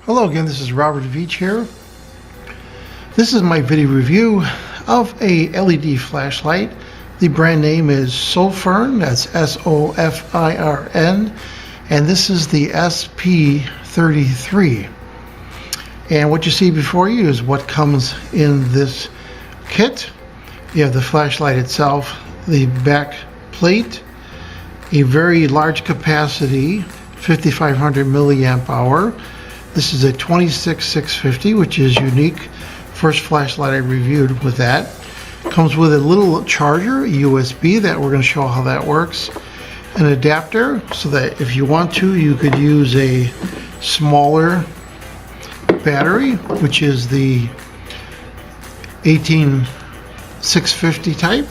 Hello again, this is Robert Veach here. This is my video review of a LED flashlight. The brand name is Sofirn, that's S-O-F-I-R-N, and this is the SP33. And what you see before you is what comes in this kit. You have the flashlight itself, the back plate, a very large capacity, 5500 milliamp hour. This is a 26650, which is unique. First flashlight I reviewed with that. Comes with a little charger, a USB, that we're going to show how that works. An adapter, so that if you want to, you could use a smaller battery, which is the 18650 type.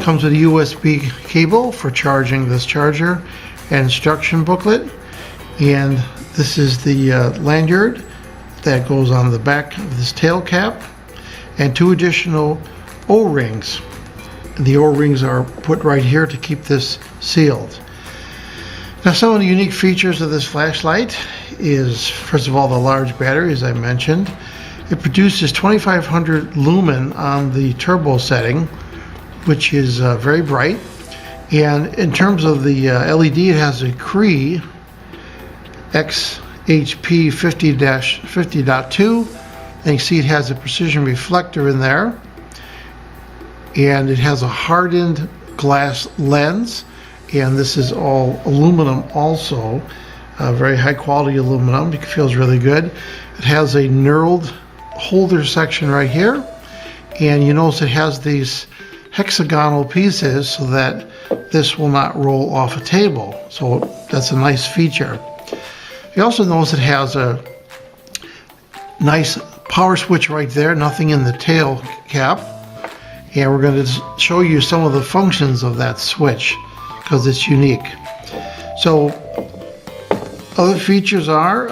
Comes with a USB cable for charging this charger, and instruction booklet. And this is the lanyard that goes on the back of this tail cap, and two additional O-rings. The O-rings are put right here to keep this sealed. Now, some of the unique features of this flashlight is, first of all, the large battery, as I mentioned. It produces 2500 lumen on the turbo setting, which is very bright. And in terms of the LED, it has a Cree XHP 50-50.2, and you see it has a precision reflector in there, and it has a hardened glass lens, and this is all aluminum also, very high quality aluminum. It feels really good. It has a knurled holder section right here, and you notice it has these hexagonal pieces so that this will not roll off a table, so that's a nice feature. You also notice it has a nice power switch right there, nothing in the tail cap. And we're going to show you some of the functions of that switch because it's unique. So other features are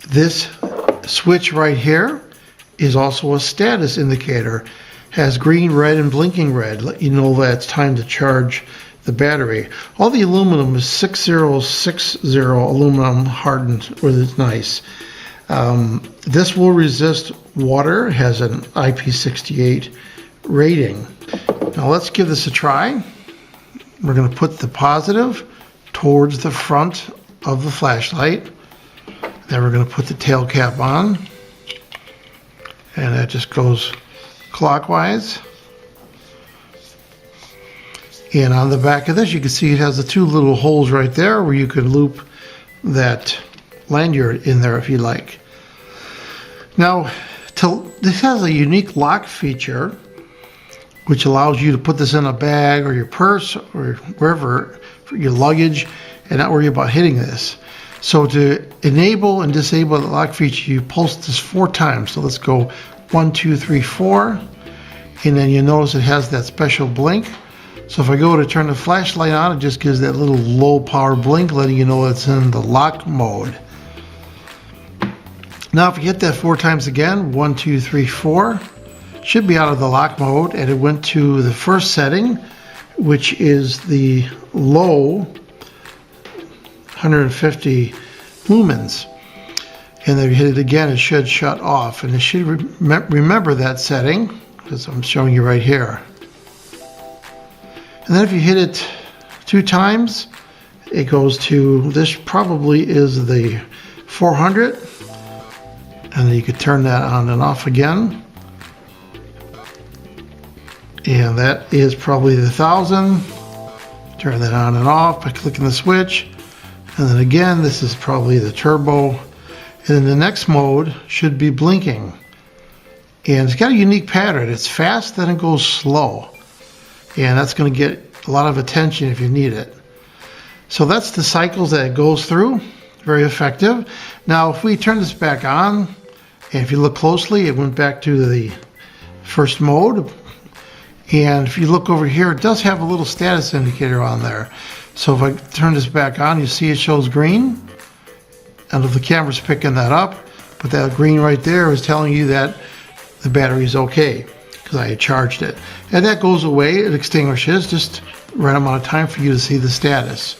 this switch right here is also a status indicator. Has green, red, and blinking red. Let you know that it's time to charge the battery. All the aluminum is 6060 aluminum hardened, which is nice. This will resist water, has an IP68 rating. Now let's give this a try. We're going to put the positive towards the front of the flashlight. Then we're going to put the tail cap on, and that just goes clockwise. And on the back of this, you can see it has the two little holes right there where you can loop that lanyard in there if you like. Now, this has a unique lock feature which allows you to put this in a bag or your purse or wherever for your luggage and not worry about hitting this. So to enable and disable the lock feature, you pulse this 4 times. So let's go 1, 2, 3, 4, and then you notice it has that special blink. So if I go to turn the flashlight on, it just gives that little low power blink, letting you know it's in the lock mode. Now if you hit that 4 times again, 1, 2, 3, 4, should be out of the lock mode, and it went to the first setting, which is the low 150 lumens. And then if you hit it again, it should shut off, and it should remember that setting, because I'm showing you right here. And then if you hit it 2 times, it goes to, this probably is the 400, and then you could turn that on and off again. And that is probably the 1000. Turn that on and off by clicking the switch. And then again, this is probably the turbo. And then the next mode should be blinking. And it's got a unique pattern. It's fast, then it goes slow. And that's going to get a lot of attention if you need it. So that's the cycles that it goes through. Very effective. Now if we turn this back on, and if you look closely, it went back to the first mode. And if you look over here, it does have a little status indicator on there. So if I turn this back on, you see it shows green. And if the camera's picking that up, but that green right there is telling you that the battery is okay, because I had charged it. And that goes away, it extinguishes, just the right amount of time for you to see the status.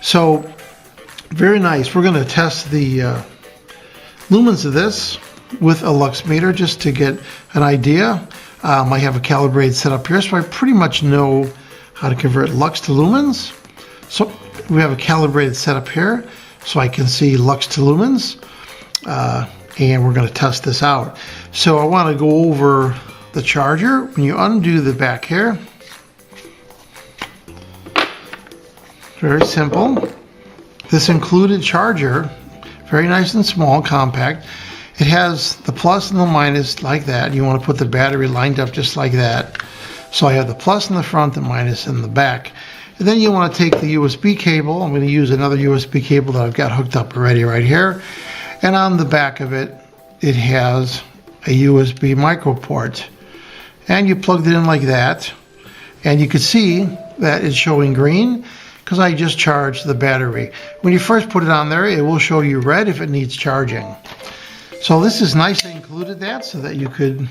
So Very nice. We're going to test the lumens of this with a lux meter just to get an idea. I have a calibrate set up here, so I pretty much know how to convert lux to lumens. So we have a calibrated setup here, so I can see lux to lumens, and we're going to test this out. So I want to go over the charger. When you undo the back here, very simple. This included charger, very nice and small, compact. It has the plus and the minus like that. You want to put the battery lined up just like that. So I have the plus in the front, the minus in the back. And then you want to take the USB cable. I'm going to use another USB cable that I've got hooked up already right here. And on the back of it, it has a USB micro port. And you plugged it in like that. And you can see that it's showing green because I just charged the battery. When you first put it on there, it will show you red if it needs charging. So this is nice they included that so that you could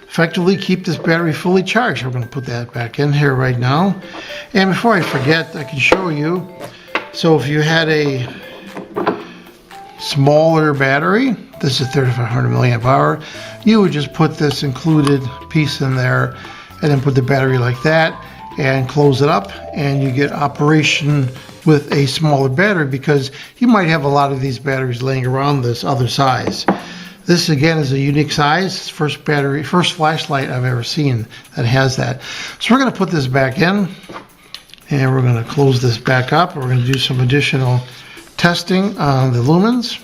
effectively keep this battery fully charged. We're going to put that back in here right now. And before I forget, I can show you. So if you had a smaller battery, this is 3500 milliamp hour, you would just put this included piece in there and then put the battery like that and close it up, and you get operation with a smaller battery because you might have a lot of these batteries laying around this other size. This again is a unique size. First flashlight I've ever seen that has that. So we're going to put this back in, and we're going to close this back up. We're going to do some additional testing on the lumens.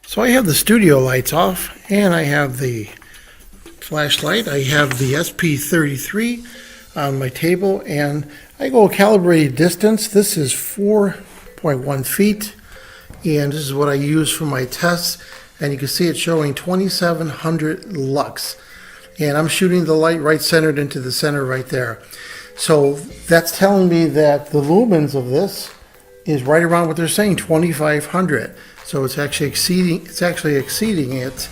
So I have the studio lights off, and I have the flashlight. I have the SP33 on my table, and I go a calibrated distance. This is 4.1 feet, and this is what I use for my tests. And you can see it's showing 2700 lux, and I'm shooting the light right centered into the center right there. So that's telling me that the lumens of this is right around what they're saying, 2500. So it's actually exceeding it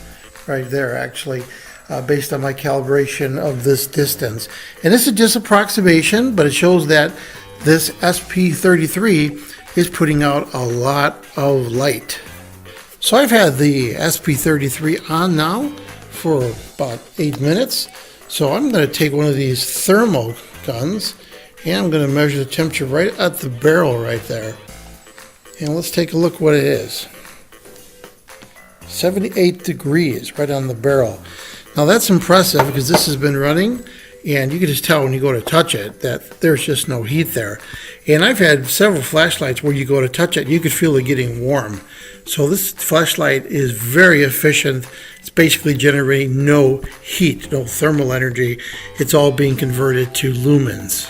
right there, actually. Based on my calibration of this distance. And this is just approximation, but it shows that this SP33 is putting out a lot of light. So I've had the SP33 on now for about 8 minutes. So I'm going to take one of these thermal guns and I'm going to measure the temperature right at the barrel right there. And let's take a look what it is. 78 degrees right on the barrel. Now that's impressive because this has been running, and you can just tell when you go to touch it that there's just no heat there. And I've had several flashlights where you go to touch it and you could feel it getting warm. So this flashlight is very efficient. It's basically generating no heat, no thermal energy. It's all being converted to lumens.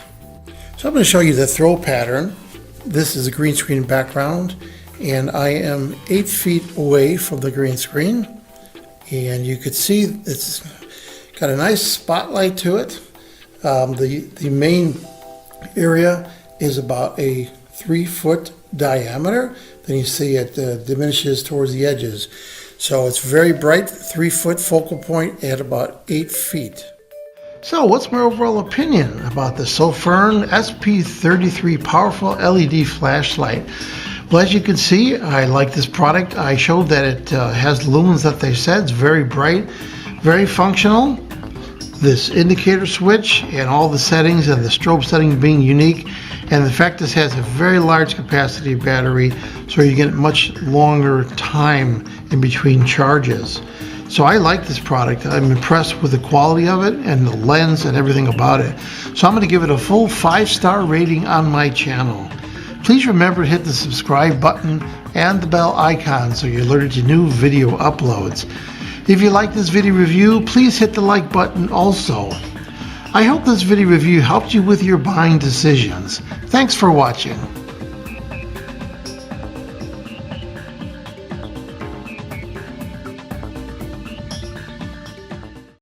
So I'm going to show you the throw pattern. This is a green screen background, and I am 8 feet away from the green screen. And you could see it's got a nice spotlight to it. The main area is about a 3-foot diameter. Then you see it diminishes towards the edges. So it's very bright, 3-foot focal point at about 8 feet. So what's my overall opinion about the Sofirn SP33 powerful LED flashlight? Well, as you can see, I like this product. I showed that it has lumens that they said. It's very bright, very functional. This indicator switch and all the settings and the strobe settings being unique. And the fact this has a very large capacity battery, so you get much longer time in between charges. So I like this product. I'm impressed with the quality of it and the lens and everything about it. So I'm going to give it a full 5-star rating on my channel. Please remember to hit the subscribe button and the bell icon so you're alerted to new video uploads. If you like this video review, please hit the like button also. I hope this video review helped you with your buying decisions. Thanks for watching.